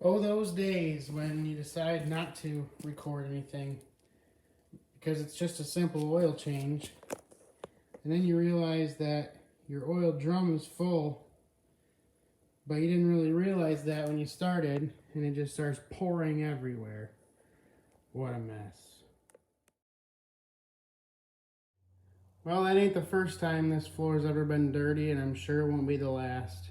Oh, those days when you decide not to record anything because it's just a simple oil change, and then you realize that your oil drum is full, but you didn't really realize that when you started, and it just starts pouring everywhere. What a mess. Well, that ain't the first time this floor's ever been dirty, and I'm sure it won't be the last.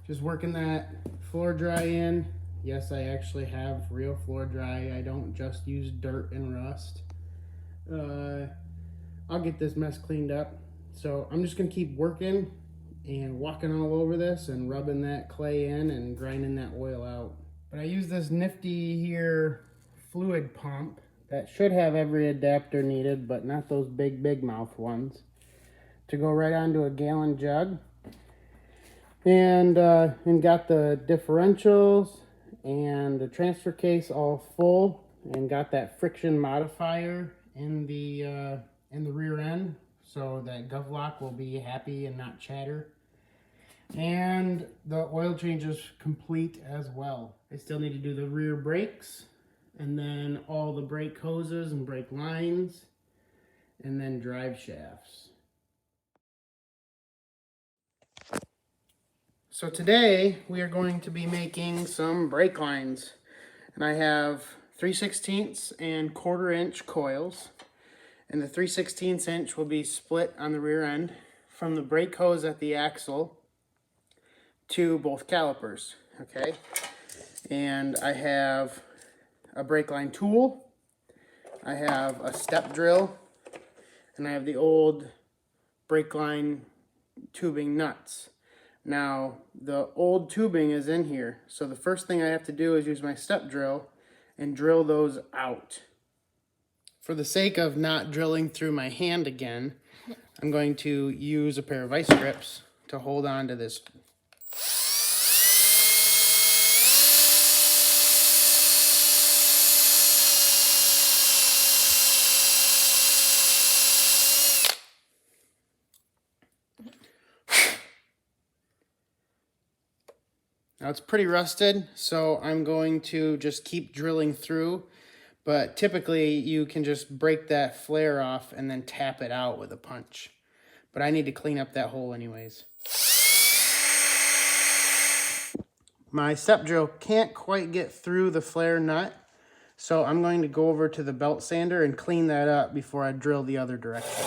Just working that floor dry in. Yes, I actually have real floor dry. I don't just use dirt and rust. I'll get this mess cleaned up. So I'm just gonna keep working and walking all over this and rubbing that clay in and grinding that oil out. But I use this nifty here fluid pump that should have every adapter needed, but not those big mouth ones, to go right onto a gallon jug. And got the differentials and the transfer case all full, and got that friction modifier in the rear end, so that gov lock will be happy and not chatter. And the oil change is complete as well. I still need to do the rear brakes, and then all the brake hoses and brake lines, and then drive shafts. So today we are going to be making some brake lines, and I have 3/16 and 1/4 inch coils, and the 3/16 inch will be split on the rear end from the brake hose at the axle to both calipers, okay? And I have a brake line tool, I have a step drill, and I have the old brake line tubing nuts. Now, the old tubing is in here, so the first thing I have to do is use my step drill and drill those out. For the sake of not drilling through my hand again, I'm going to use a pair of vice grips to hold on to this. Now it's pretty rusted, so I'm going to just keep drilling through, but typically you can just break that flare off and then tap it out with a punch. But I need to clean up that hole anyways. My step drill can't quite get through the flare nut, so I'm going to go over to the belt sander and clean that up before I drill the other direction.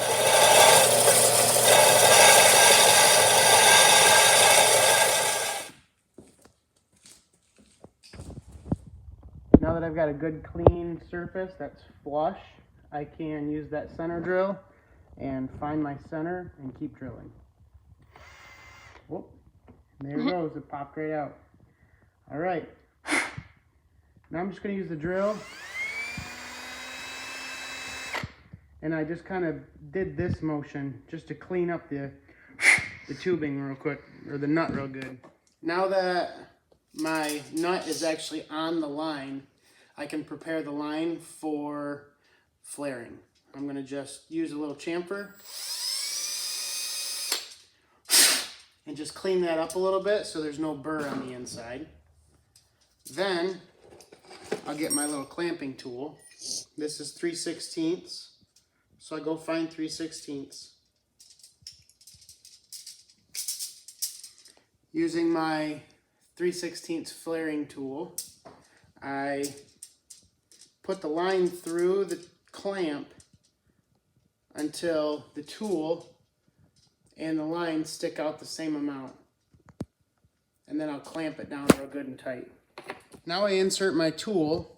Now that I've got a good clean surface that's flush, I can use that center drill and find my center and keep drilling. Whoop, there it goes, it popped right out. All right, now I'm just gonna use the drill, and I just kind of did this motion just to clean up the tubing real quick, or the nut real good. Now that my nut is actually on the line, I can prepare the line for flaring. I'm gonna just use a little chamfer and just clean that up a little bit so there's no burr on the inside. Then I'll get my little clamping tool. This is 3/16, so I go find 3/16. Using my 3/16 flaring tool, I put the line through the clamp until the tool and the line stick out the same amount. And then I'll clamp it down real good and tight. Now I insert my tool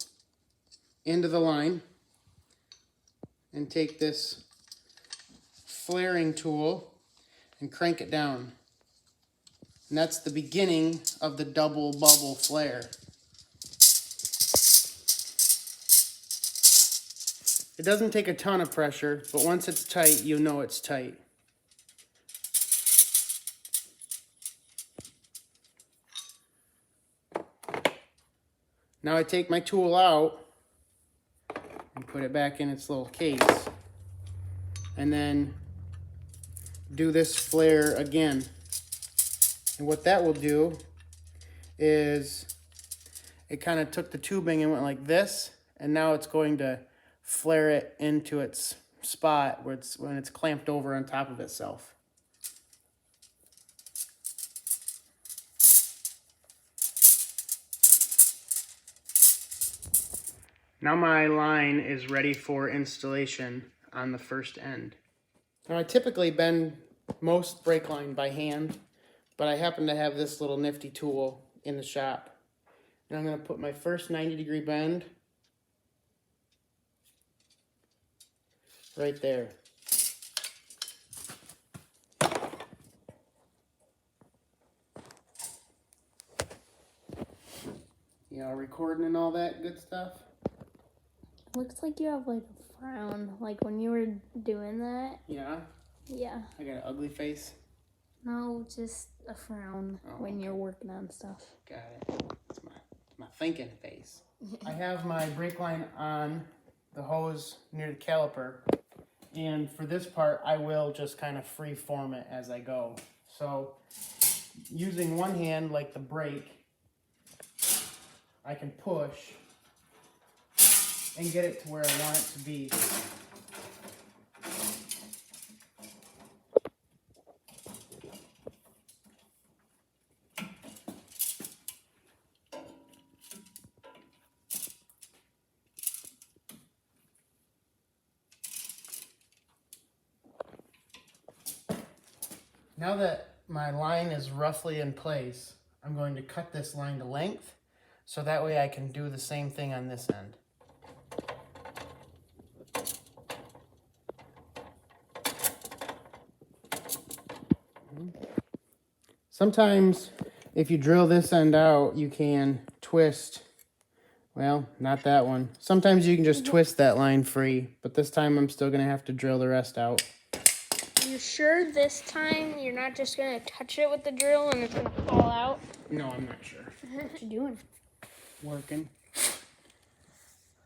into the line and take this flaring tool and crank it down. And that's the beginning of the double bubble flare. It doesn't take a ton of pressure, but once it's tight, you know it's tight. Now I take my tool out and put it back in its little case, and then do this flare again. And what that will do is it kind of took the tubing and went like this, and now it's going to flare it into its spot where when it's clamped over on top of itself. Now my line is ready for installation on the first end. Now I typically bend most brake line by hand, but I happen to have this little nifty tool in the shop. And I'm going to put my first 90-degree bend right there. You know, recording and all that good stuff. Looks like you have like a frown, like when you were doing that. Yeah? Yeah. I got an ugly face? No, just a frown when you're working on stuff. Got it. It's my thinking face. I have my brake line on the hose near the caliper. And for this part, I will just kind of free form it as I go. So using one hand like the brake, I can push and get it to where I want it to be. Now that my line is roughly in place, I'm going to cut this line to length so that way I can do the same thing on this end. Sometimes if you drill this end out, you can twist, well, not that one. Sometimes you can just twist that line free, but this time I'm still going to have to drill the rest out. Are you sure this time you're not just going to touch it with the drill and it's going to fall out? No, I'm not sure. What you doing? Working.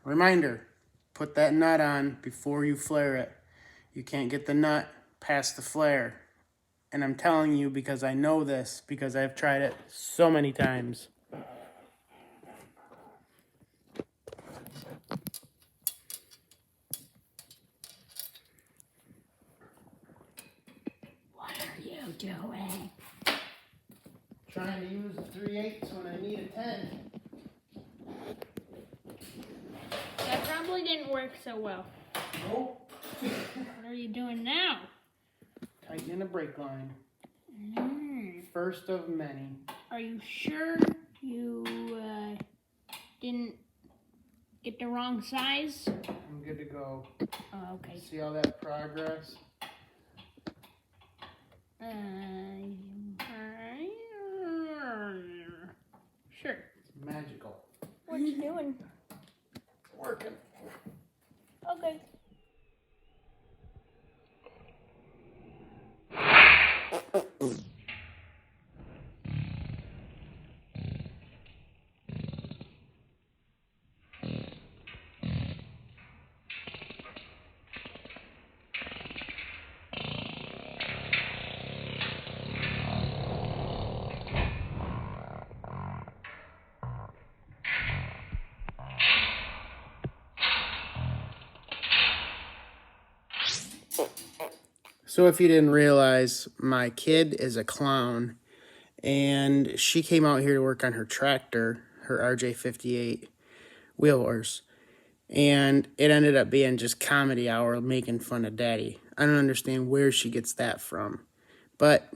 Reminder, put that nut on before you flare it. You can't get the nut past the flare. And I'm telling you because I know this, because I've tried it so many times. What are you doing? Trying to use a 3/8 when I need a 10. That probably didn't work so well. Nope. What are you doing now? Tightening a brake line. First of many. Are you sure you didn't get the wrong size? I'm good to go. Oh, okay. See all that progress? Sure. It's magical. What you doing? Working. Okay. So if you didn't realize, my kid is a clown, and she came out here to work on her tractor, her RJ58 wheel horse, and it ended up being just comedy hour making fun of Daddy. I don't understand where she gets that from, but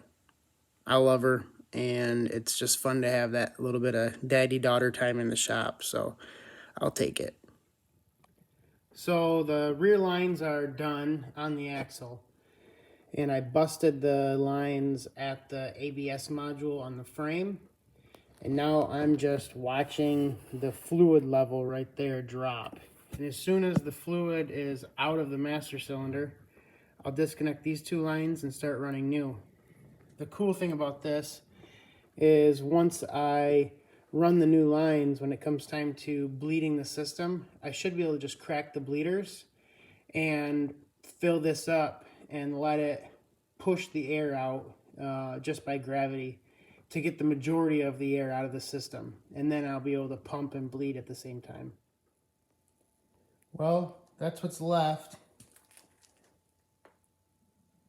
I love her, and it's just fun to have that little bit of daddy-daughter time in the shop, so I'll take it. So the rear lines are done on the axle. And I busted the lines at the ABS module on the frame. And now I'm just watching the fluid level right there drop. And as soon as the fluid is out of the master cylinder, I'll disconnect these two lines and start running new. The cool thing about this is once I run the new lines, when it comes time to bleeding the system, I should be able to just crack the bleeders and fill this up and let it push the air out just by gravity. to get the majority of the air out of the system. And then I'll be able to pump and bleed at the same time. Well, that's what's left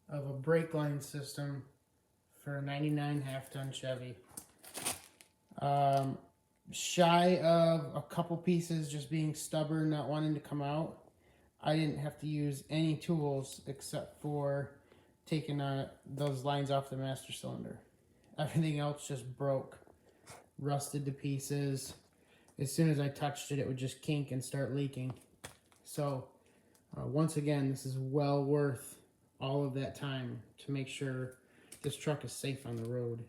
of a brake line system for a 99 half-ton Chevy. Shy of a couple pieces just being stubborn, not wanting to come out, I didn't have to use any tools except for taking those lines off the master cylinder. Everything else just broke, rusted to pieces. As soon as I touched it, it would just kink and start leaking. So once again, this is well worth all of that time to make sure this truck is safe on the road.